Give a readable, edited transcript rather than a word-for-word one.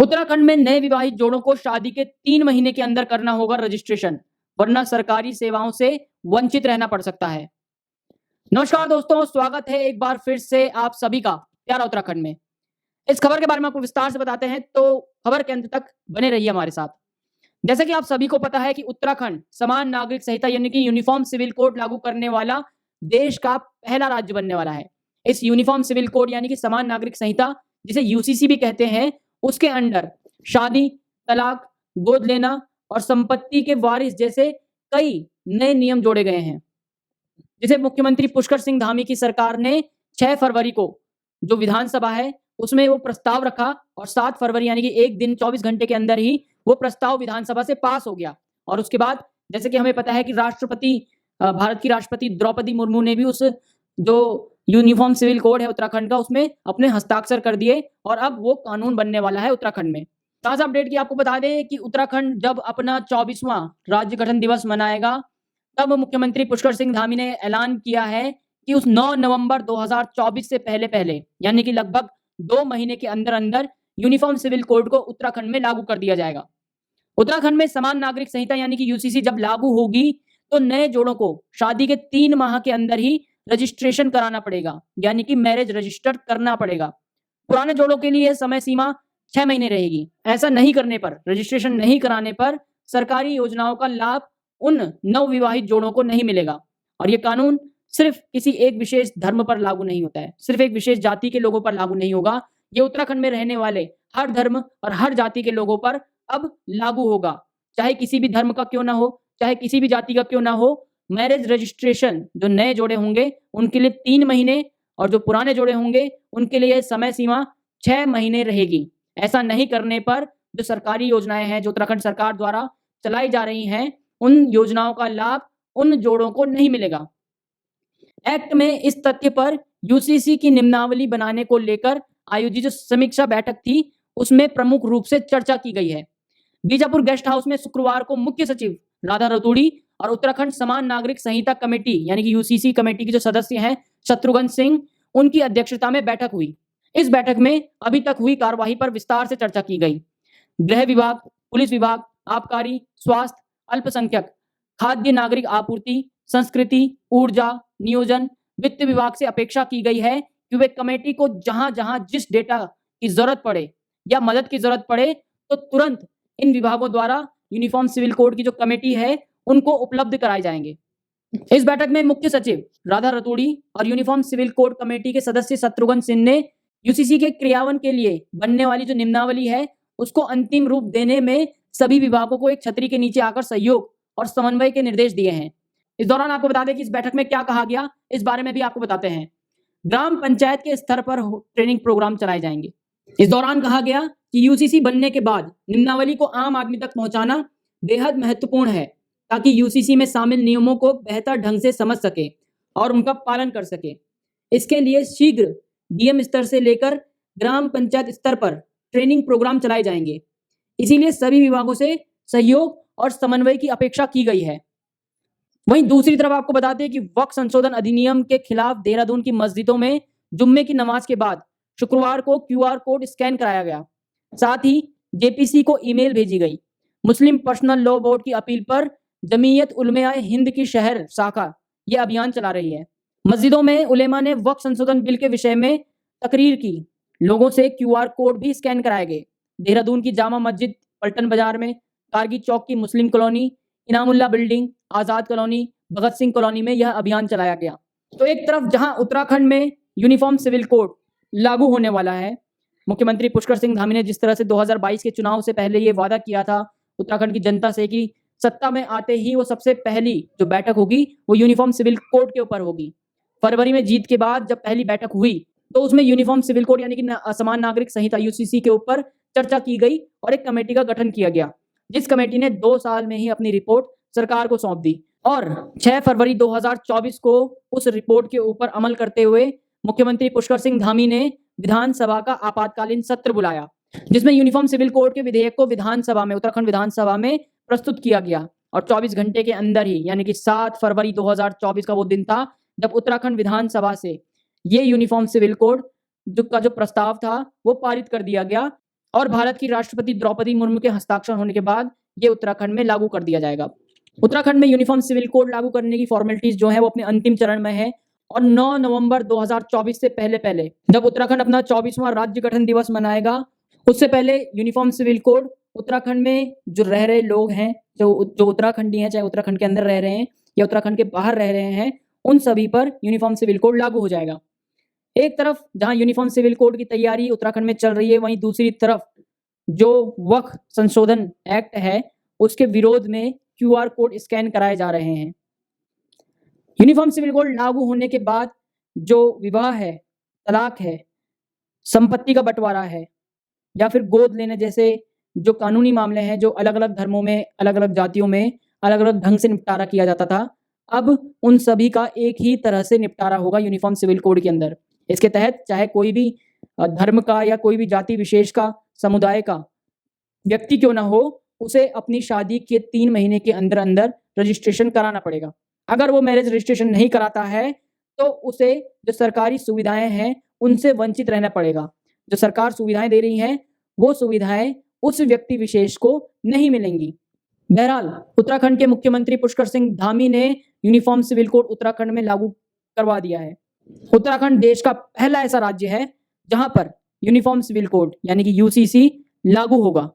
उत्तराखंड में नए विवाहित जोड़ों को शादी के 3 महीने के अंदर करना होगा रजिस्ट्रेशन, वरना सरकारी सेवाओं से वंचित रहना पड़ सकता है। नमस्कार दोस्तों, स्वागत है एक बार फिर से आप सभी का प्यारा उत्तराखंड में। इस खबर के बारे में आपको विस्तार से बताते हैं, तो खबर के अंत तक बने रहिए हमारे साथ। जैसे कि आप सभी को पता है कि उत्तराखंड समान नागरिक संहिता यानी कि यूनिफॉर्म सिविल कोड लागू करने वाला देश का पहला राज्य बनने वाला है। इस यूनिफॉर्म सिविल कोड यानी कि समान नागरिक संहिता, जिसे यूसीसी भी कहते हैं, उसके अंडर शादी, तलाक, गोद लेना और संपत्ति के वारिस जैसे कई नए नियम जोड़े गए हैं, जिसे मुख्यमंत्री पुष्कर सिंह धामी की सरकार ने 6 फरवरी को जो विधानसभा है उसमें वो प्रस्ताव रखा और 7 फरवरी यानी कि एक दिन 24 घंटे के अंदर ही वो प्रस्ताव विधानसभा से पास हो गया। और उसके बाद जैसे कि हमें पता है कि भारत की राष्ट्रपति द्रौपदी मुर्मू ने भी उस जो यूनिफॉर्म सिविल कोड है उत्तराखंड का, उसमें अपने हस्ताक्षर कर दिए और अब वो कानून बनने वाला है उत्तराखंड में। ताजा अपडेट की आपको बता दें कि उत्तराखंड जब अपना 24वां राज्य गठन दिवस मनाएगा, तब मुख्यमंत्री पुष्कर सिंह धामी ने ऐलान किया है कि उस 9 नवंबर 2024 से पहले यानी कि लगभग 2 महीने के अंदर यूनिफॉर्म सिविल कोड को उत्तराखंड में लागू कर दिया जाएगा। उत्तराखंड में समान नागरिक संहिता यानी कि यूसीसी जब लागू होगी, तो नए जोड़ों को शादी के 3 माह के अंदर ही रजिस्ट्रेशन कराना पड़ेगा, यानी कि मैरिज रजिस्टर करना पड़ेगा। पुराने जोड़ों के लिए समय सीमा 6 महीने रहेगी। ऐसा नहीं करने पर, रजिस्ट्रेशन नहीं कराने पर सरकारी योजनाओं का लाभ उन नवविवाहित जोड़ों को नहीं मिलेगा। और ये कानून सिर्फ किसी एक विशेष धर्म पर लागू नहीं होता है, सिर्फ एक विशेष जाति के लोगों पर लागू नहीं होगा। ये उत्तराखंड में रहने वाले हर धर्म और हर जाति के लोगों पर अब लागू होगा, चाहे किसी भी धर्म का क्यों ना हो, चाहे किसी भी जाति का क्यों ना हो। मैरिज रजिस्ट्रेशन जो नए जोड़े होंगे उनके लिए 3 महीने और जो पुराने जोड़े होंगे उनके लिए समय सीमा 6 महीने रहेगी। ऐसा नहीं करने पर जो सरकारी योजनाएं हैं, जो उत्तराखंड सरकार द्वारा चलाई जा रही हैं, उन योजनाओं का लाभ उन जोड़ों को नहीं मिलेगा। एक्ट में इस तथ्य पर यूसीसी की नियमावली बनाने को लेकर आयोजित जो समीक्षा बैठक थी, उसमें प्रमुख रूप से चर्चा की गई है। बीजापुर गेस्ट हाउस में शुक्रवार को मुख्य सचिव राधा रतूड़ी और उत्तराखंड समान नागरिक संहिता कमेटी यानी कि यूसीसी कमेटी के जो सदस्य हैं शत्रुघ्न सिंह, उनकी अध्यक्षता में बैठक हुई। इस बैठक में अभी तक हुई कार्यवाही पर विस्तार से चर्चा की गई। गृह विभाग, पुलिस विभाग, आबकारी, स्वास्थ्य, अल्पसंख्यक, खाद्य नागरिक आपूर्ति, संस्कृति, ऊर्जा, नियोजन, वित्त विभाग से अपेक्षा की गई है कि वे कमेटी को जहां जहां जिस डेटा की जरूरत पड़े या मदद की जरूरत पड़े, तो तुरंत इन विभागों द्वारा यूनिफॉर्म सिविल कोड की जो कमेटी है उनको उपलब्ध कराए जाएंगे। इस बैठक में मुख्य सचिव राधा रतूड़ी और यूनिफॉर्म सिविल कोड कमेटी के सदस्य शत्रुघ्न सिंह ने यूसीसी के क्रियान्वयन के लिए बनने वाली जो नियमावली है उसको अंतिम रूप देने में सभी विभागों को एक छतरी के नीचे आकर सहयोग और समन्वय के निर्देश दिए हैं। इस दौरान आपको बता दें कि इस बैठक में क्या कहा गया, इस बारे में भी आपको बताते हैं। ग्राम पंचायत के स्तर पर ट्रेनिंग प्रोग्राम चलाए जाएंगे। इस दौरान कहा गया कि यूसीसी बनने के बाद नियमावली को आम आदमी तक पहुंचाना बेहद महत्वपूर्ण है, ताकि यूसीसी में शामिल नियमों को बेहतर ढंग से समझ सके और उनका पालन कर सके। इसके लिए शीघ्र डीएम स्तर से लेकर ग्राम पंचायत स्तर पर ट्रेनिंग प्रोग्राम चलाए जाएंगे। इसीलिए सभी विभागों से सहयोग और समन्वय की अपेक्षा की गई है। वहीं दूसरी तरफ आपको बताते हैं कि वक्फ संशोधन अधिनियम के खिलाफ देहरादून की मस्जिदों में जुम्मे की नमाज के बाद शुक्रवार को क्यूआर कोड स्कैन कराया गया। साथ ही जेपीसी को ईमेल भेजी गई। मुस्लिम पर्सनल लॉ बोर्ड की अपील पर जमीयत उलमा हिंद की शहर शाखा यह अभियान चला रही है। मस्जिदों में उलेमा ने वक्फ संशोधन बिल के विषय में तकरीर की। लोगों से क्यूआर कोड भी स्कैन कराए गए। देहरादून की जामा मस्जिद, पलटन बाजार में, कारगी चौक की मुस्लिम कॉलोनी, इनामुल्ला बिल्डिंग, आजाद कॉलोनी, भगत सिंह कॉलोनी में यह अभियान चलाया गया। तो एक तरफ जहां उत्तराखंड में यूनिफॉर्म सिविल कोड लागू होने वाला है, मुख्यमंत्री पुष्कर सिंह धामी ने जिस तरह से 2022 के चुनाव से पहले ये वादा किया था उत्तराखंड की जनता से कि सत्ता में आते ही वो सबसे पहली जो बैठक होगी वो यूनिफॉर्म सिविल कोड के ऊपर होगी। फरवरी में जीत के बाद जब पहली बैठक हुई तो उसमें यूनिफॉर्म सिविल कोड यानी कि समान नागरिक संहिता यूसीसी के ऊपर चर्चा की गई और एक कमेटी का गठन किया गया, जिस कमेटी ने 2 साल में ही अपनी रिपोर्ट सरकार को सौंप दी। और 6 फरवरी 2024 को उस रिपोर्ट के ऊपर अमल करते हुए मुख्यमंत्री पुष्कर सिंह धामी ने विधानसभा का आपातकालीन सत्र बुलाया, जिसमें यूनिफॉर्म सिविल कोड के विधेयक को विधानसभा में, उत्तराखंड विधानसभा में प्रस्तुत किया गया। और 24 घंटे के अंदर ही यानी कि 7 फरवरी 2024 का वो दिन था जब उत्तराखंड विधानसभा से ये यूनिफॉर्म सिविल कोड का जो प्रस्ताव था वो पारित कर दिया गया और भारत की राष्ट्रपति द्रौपदी मुर्मू के हस्ताक्षर होने के बाद ये उत्तराखंड में लागू कर दिया जाएगा। उत्तराखंड में यूनिफॉर्म सिविल कोड लागू करने की फॉर्मेलिटीज जो है वो अपने अंतिम चरण में है और 9 नवंबर 2024 से पहले जब उत्तराखंड अपना 24वां राज्य गठन दिवस मनाएगा, उससे पहले यूनिफॉर्म सिविल कोड उत्तराखंड में जो रह रहे लोग हैं, जो उत्तराखंडी हैं, चाहे उत्तराखंड के अंदर रह रहे हैं या उत्तराखंड के बाहर रह रहे हैं, उन सभी पर यूनिफॉर्म सिविल कोड लागू हो जाएगा। एक तरफ जहां यूनिफॉर्म सिविल कोड की तैयारी उत्तराखंड में चल रही है, वहीं दूसरी तरफ जो वक्फ संशोधन एक्ट है उसके विरोध में क्यूआर कोड स्कैन कराए जा रहे हैं। यूनिफॉर्म सिविल कोड लागू होने के बाद जो विवाह है, तलाक है, संपत्ति का बंटवारा है या फिर गोद लेने जैसे जो कानूनी मामले हैं, जो अलग अलग धर्मों में, अलग अलग जातियों में अलग अलग ढंग से निपटारा किया जाता था, अब उन सभी का एक ही तरह से निपटारा होगा यूनिफॉर्म सिविल कोड के अंदर। इसके तहत चाहे कोई भी धर्म का या कोई भी जाति विशेष का, समुदाय का व्यक्ति क्यों ना हो, उसे अपनी शादी के 3 महीने के अंदर अंदर रजिस्ट्रेशन कराना पड़ेगा। अगर वो मैरिज रजिस्ट्रेशन नहीं कराता है तो उसे जो सरकारी सुविधाएं हैं उनसे वंचित रहना पड़ेगा। जो सरकार सुविधाएं दे रही हैं वो सुविधाएं उस व्यक्ति विशेष को नहीं मिलेंगी। बहरहाल उत्तराखंड के मुख्यमंत्री पुष्कर सिंह धामी ने यूनिफॉर्म सिविल कोड उत्तराखंड में लागू करवा दिया है। उत्तराखंड देश का पहला ऐसा राज्य है जहां पर यूनिफॉर्म सिविल कोड यानी कि यूसीसी लागू होगा।